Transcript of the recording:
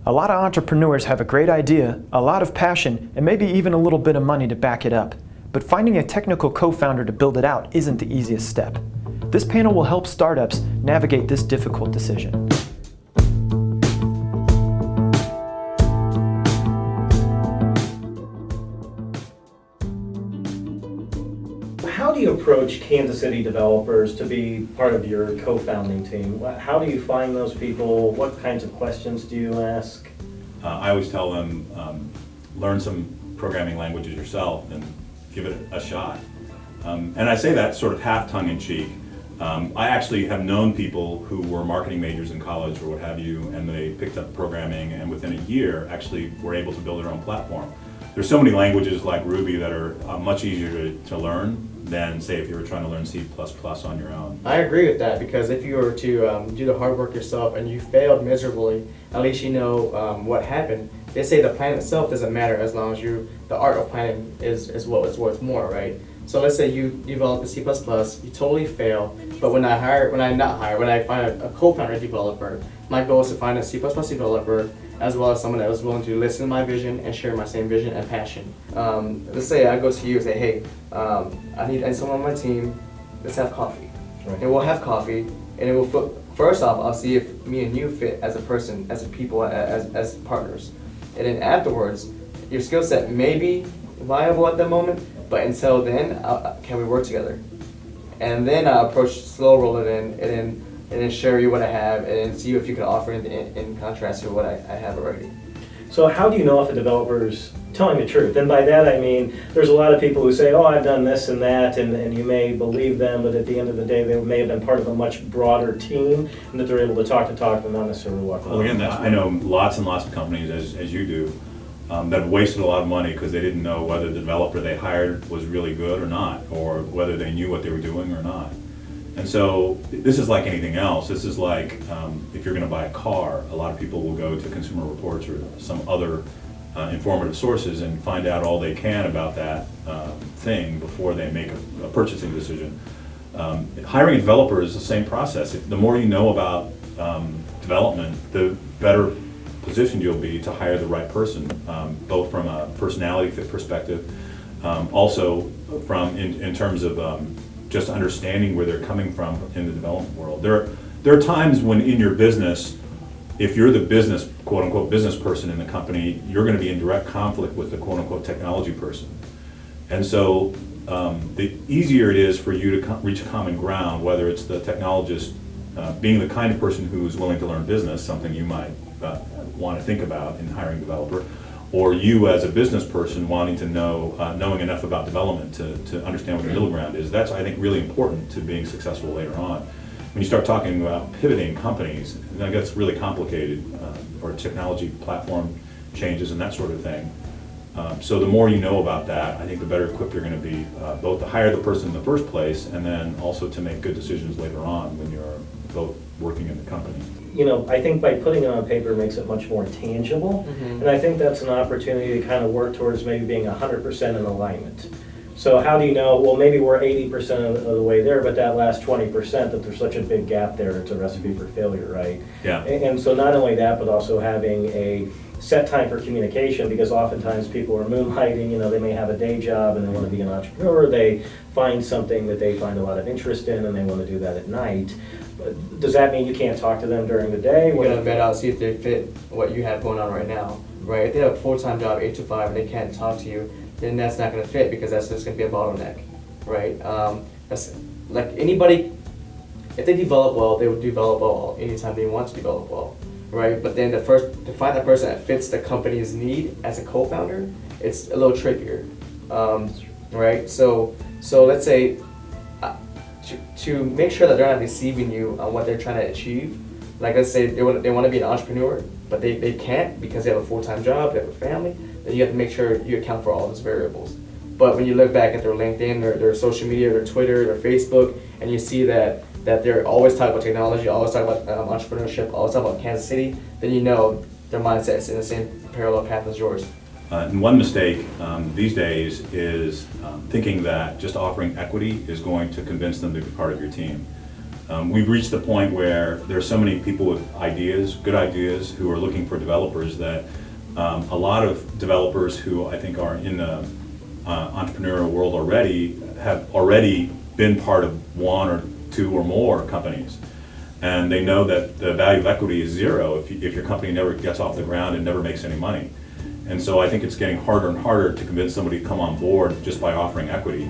A lot of entrepreneurs have a great idea, a lot of passion, and maybe even a little bit of money to back it up. But finding a technical co-founder to build it out isn't the easiest step. This panel will help startups navigate this difficult decision. How do you approach Kansas City developers to be part of your co-founding team? How do you find those people? What kinds of questions do you ask? I always tell them, learn some programming languages yourself and give it a shot. And I say that sort of half tongue-in-cheek. I actually have known people who were marketing majors in college or what have you, and they picked up programming and within a year actually were able to build their own platform. There's so many languages like Ruby that are much easier to learn than, say, if you were trying to learn C++ on your own. I agree with that, because if you were to do the hard work yourself and you failed miserably, at least you know what happened. They say the plan itself doesn't matter as long as the art of planning is what is worth more, right? So let's say you develop a C++, you totally fail, but when I find a co-founder developer, my goal is to find a C++ developer as well as someone that was willing to listen to my vision and share my same vision and passion. Let's say I go to you and say, hey, I need someone on my team, let's have coffee. Right. And we'll have coffee, and it will first off, I'll see if me and you fit as a person, as a people, as partners. And then afterwards, your skill set may be viable at the moment, but until then, can we work together? And then I'll approach, slow roll it in, and then share you what I have, and then see if you can offer in contrast to what I have already. So how do you know if a developer's telling the truth? And by that I mean, there's a lot of people who say, oh, I've done this and that, and you may believe them, but at the end of the day, they may have been part of a much broader team, and that they're able to talk, but not necessarily walk Well, again, I know lots and lots of companies, as you do, that have wasted a lot of money because they didn't know whether the developer they hired was really good or not, or whether they knew what they were doing or not. And so this is like anything else. This is like if you're going to buy a car, a lot of people will go to Consumer Reports or some other informative sources and find out all they can about that thing before they make a purchasing decision. Hiring a developer is the same process. The more you know about development, the better positioned you'll be to hire the right person, both from a personality fit perspective, also from in terms of just understanding where they're coming from in the development world. There are times when in your business, if you're the business, quote unquote, business person in the company, you're going to be in direct conflict with the quote unquote technology person. And so the easier it is for you to reach a common ground, whether it's the technologist being the kind of person who's willing to learn business, something you might want to think about in hiring a developer, or you as a business person wanting to know, knowing enough about development to understand what the middle ground is. That's, I think, really important to being successful later on. When you start talking about pivoting companies, that gets really complicated, or technology platform changes and that sort of thing. So the more you know about that, I think the better equipped you're going to be, both to hire the person in the first place and then also to make good decisions later on when you're both working in the company. You know, I think by putting it on paper makes it much more tangible, and I think that's an opportunity to kind of work towards maybe being 100% in alignment. So how do you know, well, maybe we're 80% of the way there, but that last 20%, that there's such a big gap there, it's a recipe for failure, right? Yeah. And so not only that, but also having a set time for communication, because oftentimes people are moonlighting, you know, they may have a day job and they want to be an entrepreneur, they find something that they find a lot of interest in and they want to do that at night. Does that mean you can't talk to them during the day? You're gonna vet out, see if they fit what you have going on right now, right? If they have a full-time job, 8 to 5, and they can't talk to you, then that's not gonna fit, because that's just gonna be a bottleneck, right? That's like anybody, if they develop well, they will develop well anytime they want to develop well, right? But then to find that person that fits the company's need as a co-founder, it's a little trickier, right? So let's say, to make sure that they're not deceiving you on what they're trying to achieve, like let's say they want to be an entrepreneur, but they can't because they have a full-time job, they have a family, then you have to make sure you account for all those variables. But when you look back at their LinkedIn, their social media, their Twitter, their Facebook, and you see that they're always talking about technology, always talking about entrepreneurship, always talking about Kansas City, then you know their mindset is in the same parallel path as yours. And one mistake these days is thinking that just offering equity is going to convince them to be part of your team. We've reached the point where there are so many people with ideas, good ideas, who are looking for developers that a lot of developers who I think are in the entrepreneurial world already have already been part of one or two or more companies. And they know that the value of equity is zero if your company never gets off the ground and never makes any money. And so I think it's getting harder and harder to convince somebody to come on board just by offering equity.